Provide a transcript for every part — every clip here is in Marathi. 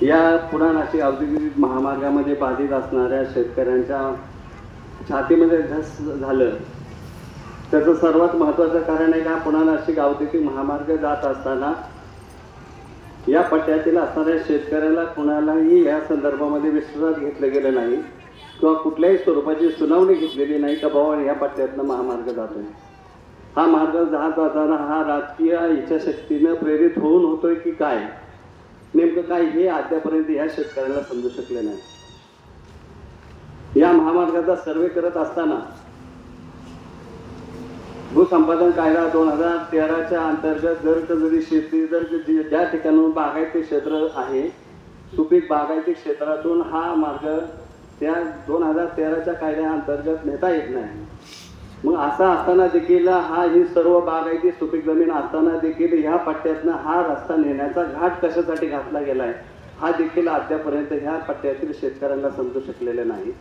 या पुणा नाशिक औद्योगिक महामार्गामध्ये बाधित असणाऱ्या शेतकऱ्यांच्या छातीमध्ये धस झालं, त्याचं सर्वात महत्त्वाचं कारण आहे का, पुणा नाशिक औद्योगिक महामार्ग जात असताना या पट्ट्यातील असणाऱ्या शेतकऱ्याला कुणालाही या संदर्भामध्ये विश्वासात घेतलं गेलं नाही किंवा कुठल्याही स्वरूपाची सुनावणी घेतलेली नाही का बाबा या पट्ट्यातनं महामार्ग जातोय. हा मार्ग जात जाताना हा राजकीय इच्छाशक्तीनं प्रेरित होऊन होतोय की काय, नेमकं काय हे अद्यापर्यंत या शेतकऱ्याला समजू शकले नाही. या महामार्गाचा सर्वे करत असताना भूसंपादन कायदा 2013च्या अंतर्गत जरी शेती ज्या ठिकाणी बागायती क्षेत्र आहे, सुपीक बागायती क्षेत्रातून हा मार्ग त्या 2013च्या कायद्याअंतर्गत नेता येत नाही. मग असं असताना देखील ही सर्व बागायती सुपीक जमीन असताना देखील ह्या पट्ट्यातनं हा रस्ता नेण्याचा घाट कशासाठी घातला गेलाय हा देखील अद्यापर्यंत ह्या पट्ट्यातील शेतकऱ्यांना समजू शकलेले नाही.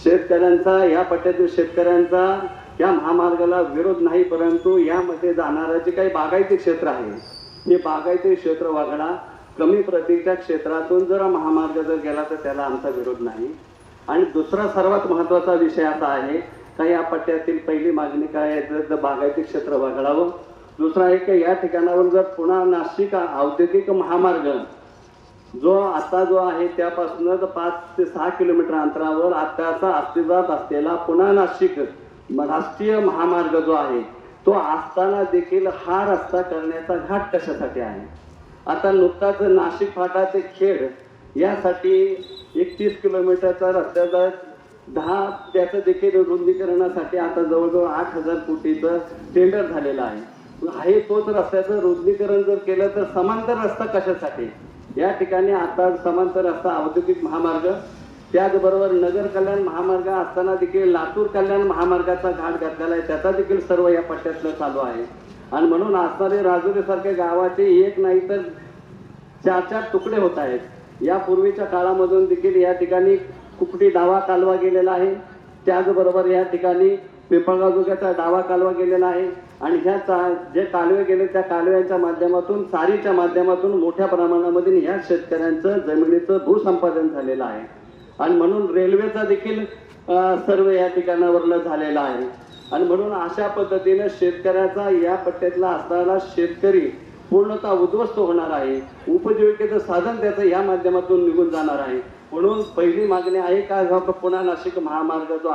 शेतकऱ्यांचा या पट्ट्यातील शेतकऱ्यांचा या महामार्गाला विरोध नाही, परंतु यामध्ये जाणारं जे काही बागायती क्षेत्र आहे हे बागायती क्षेत्र वगळा कमी प्रतीच्या क्षेत्रातून जर महामार्ग जर गेला तर त्याला आमचा विरोध नाही. आणि दुसरा सर्वात महत्त्वाचा विषय असा आहे का या पट्ट्यातील पहिली मागणी काय आहे, जर बागायती क्षेत्र वगळावं. दुसरा एक या ठिकाणावर जर पुणा नाशिक औद्योगिक महामार्ग जो आहे त्यापासून 5 ते 6 किलोमीटर अंतरावर आताचा अस्तित्वात असलेला पुणा नाशिक राष्ट्रीय महामार्ग जो आहे तो असताना देखील हा रस्ता करण्याचा घाट कशासाठी आहे. आता नुकताच नाशिक फाटा ते खेड यासाठी 31 किलोमीटरचा रस्त्याचा त्याचं देखील रुंदीकरणासाठी आता जवळजवळ 8,000 कोटीचं टेंडर झालेलं आहे. तोच रस्त्याचं रुंदीकरण जर केलं तर समांतर रस्ता कशासाठी. या ठिकाणी आता समांतर रस्ता औद्योगिक महामार्ग, त्याचबरोबर नगर कल्याण महामार्ग असताना देखील लातूर कल्याण महामार्गाचा घाट घातलेला आहे, त्याचा देखील सर्व या पट्ट्यातलं चालू आहे. आणि म्हणून असणारे राजुरीसारख्या गावाचे एक नाही तर 4 तुकडे होत आहेत. यापूर्वीच्या काळामधून देखील या ठिकाणी कुपटी डावा कालवा गेलेला आहे, त्याचबरोबर या ठिकाणी पिंपळगाव डावा कालवा गेलेला आहे. आणि ह्या जे कालवे गेले त्या कालव्यांच्या माध्यमातून चारीच्या माध्यमातून मोठ्या प्रमाणामध्ये ह्या शेतकऱ्यांचं जमिनीचं भूसंपादन झालेलं आहे. आणि म्हणून रेल्वेचा देखील सर्वे या ठिकाणावरला झालेला आहे. आणि म्हणून अशा पद्धतीने शेतकऱ्याचा या पट्ट्यातला असणारा शेतकरी पूर्णतः उद्ध्वस्त होणार आहे. उपजीविकेचं साधन त्याचं या माध्यमातून निघून जाणार आहे. म्हणून पहिली मागणी आहे का पुणा नाशिक महामार्ग जो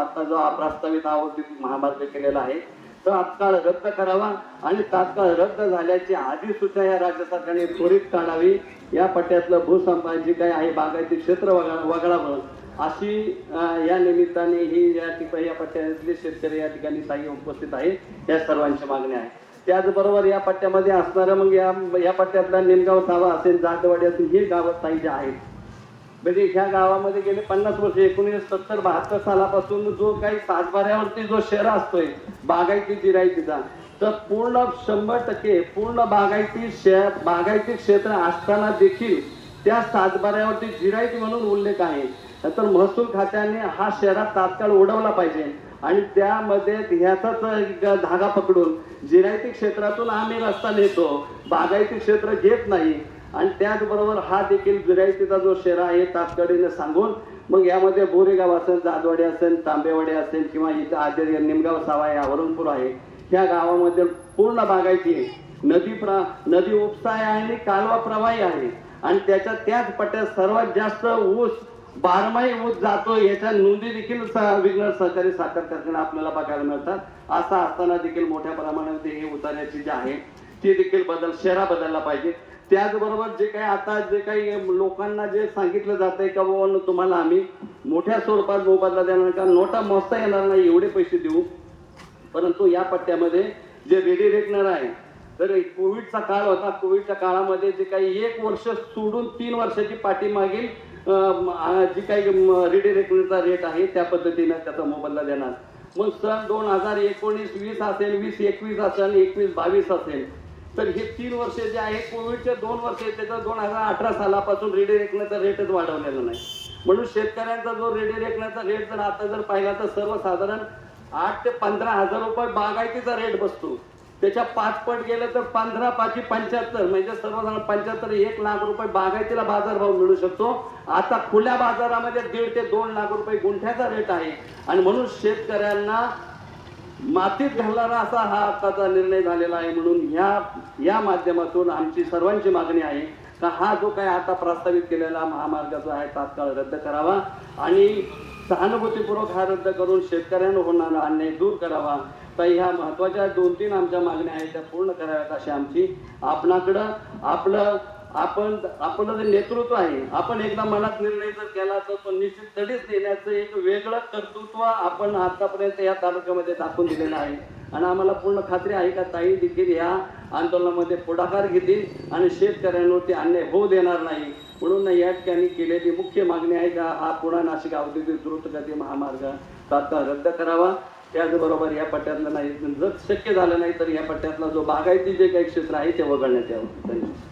प्रस्तावित औद्योगिक महामार्ग केलेला आहे तो तात्काळ रद्द करावा आणि तात्काळ रद्द झाल्याची अधिसूचना या राज्य सरकारने त्वरित काढावी. या पट्ट्यातलं भूसंपादन जे काही आहे बागायती क्षेत्र वगळावं अशी या निमित्ताने ही या पट्ट्यातले शेतकरी या ठिकाणी काही उपस्थित आहे या सर्वांची मागणी आहे. त्याचबरोबर या पट्ट्यामध्ये असणारं मग या पट्ट्यातला निमगाव सावा असेल, जातवाडी असेल ही गावं काही जे आहेत म्हणजे ह्या गावामध्ये गेले 50 वर्ष 1970-72 सालापासून जो काही सातबाऱ्यावरती जो शेरा असतोय बागायती जिरायतीचा तर पूर्ण 100% पूर्ण बागायती क्षेत्र असताना देखील त्या सातबाऱ्यावरती जिरायती म्हणून उल्लेख आहे. तर महसूल खात्याने हा शेरा तात्काळ उडवला पाहिजे आणि त्यामध्ये ह्याचाच धागा पकडून जिरायती क्षेत्रातून आम्ही रस्ता नेतो, बागायती क्षेत्र घेत नाही. आणि त्याचबरोबर हा देखील जिरायतीचा जो शेरा आहे तात्काळीने सांगून मग यामध्ये बोरेगाव असेल, जादवाडी असेल, तांबेवाडी असेल किंवा इथं आधी निमगाव सावा आहे, औरंगपूर आहे, ह्या गावामध्ये पूर्ण बागायती आहे. नदी उपसा आहे आणि कालवा प्रवाही आहे. आणि त्याच पट्ट्यात सर्वात जास्त ऊस 12माही ऊस जातो. याच्या नोंदी देखील विघ्नर सहकारी साखर कारखाना आपल्याला बघायला मिळतात. असं असताना देखील मोठ्या प्रमाणामध्ये हे उतार्याची जी आहे ती देखील शेरा बदलला पाहिजे. त्याचबरोबर जे काही लोकांना जे सांगितलं जातंय का बाबा तुम्हाला आम्ही मोठ्या स्वरूपात मोबदला देणार का, नोटा मोजता येणार नाही एवढे पैसे देऊ, परंतु या पट्ट्यामध्ये जे रेडी रेकनर आहे तर कोविडचा काळ होता, कोविडच्या काळामध्ये जे काही 1 वर्ष सोडून 3 वर्षाची पाठीमागील जी काही रेडी रेकनरचा रेट आहे त्या पद्धतीने त्याचा मोबदला देणार. मग सन 2019-20 असेल, 2021 असेल, 21-22 असेल तर हे 3 वर्ष जे आहे कोविडचे 2 वर्ष त्याचा 2018 सालापासून रेडी रेकनरचा रेटच वाढवलेला नाही. म्हणून शेतकऱ्यांचा जो रेडी रेकनरचा रेट जर आता जर पाहिला तर सर्वसाधारण 8 ते 15 हजार रुपये बागायतीचा रेट बसतो. त्याच्या 5 पट गेलं तर 15 5 75, म्हणजे सर्वसाधारण 75 1 लाख रुपये बागायतीला बाजारभाव मिळू शकतो. आता खुल्या बाजारामध्ये 1.5 ते 2 लाख रुपये गुंठ्याचा रेट आहे. आणि म्हणून शेतकऱ्यांना मातीत घालणारा असा हा आताचा निर्णय झालेला आहे. म्हणून या माध्यमातून आमची सर्वांची मागणी आहे का हा जो काय आता प्रस्तावित केलेला महामार्गाचा आहे तात्काळ रद्द करावा आणि सहानुभूतीपूर्वक हा रद्द करून शेतकऱ्यांना होणारा अन्याय दूर करावा. तर ह्या महत्त्वाच्या 2-3 आमच्या मागण्या आहेत त्या पूर्ण कराव्यात अशी आमची आपणाकडं आपलं जे नेतृत्व आहे, आपण एकदा मनात निर्णय जर केला तर तो निश्चित तडीच देण्याचं एक वेगळं कर्तृत्व आपण आतापर्यंत या तालुक्यामध्ये दाखवून दिलेलं आहे. आणि आम्हाला पूर्ण खात्री आहे का ताई देखील या आंदोलनामध्ये पुढाकार घेतील आणि शेतकऱ्यांवरती अन्याय होऊ देणार नाही. म्हणून या ठिकाणी केलेली मुख्य मागणी आहे का हा पुणा नाशिक औद्योगिक द्रुतगती महामार्ग तात्काळ रद्द करावा. त्याचबरोबर या पट्ट्यातलं नाही, जर शक्य झालं नाही तर या पट्ट्यातला जो बागायती जे काही क्षेत्र आहे ते वगळण्यात यावं. धन्यवाद.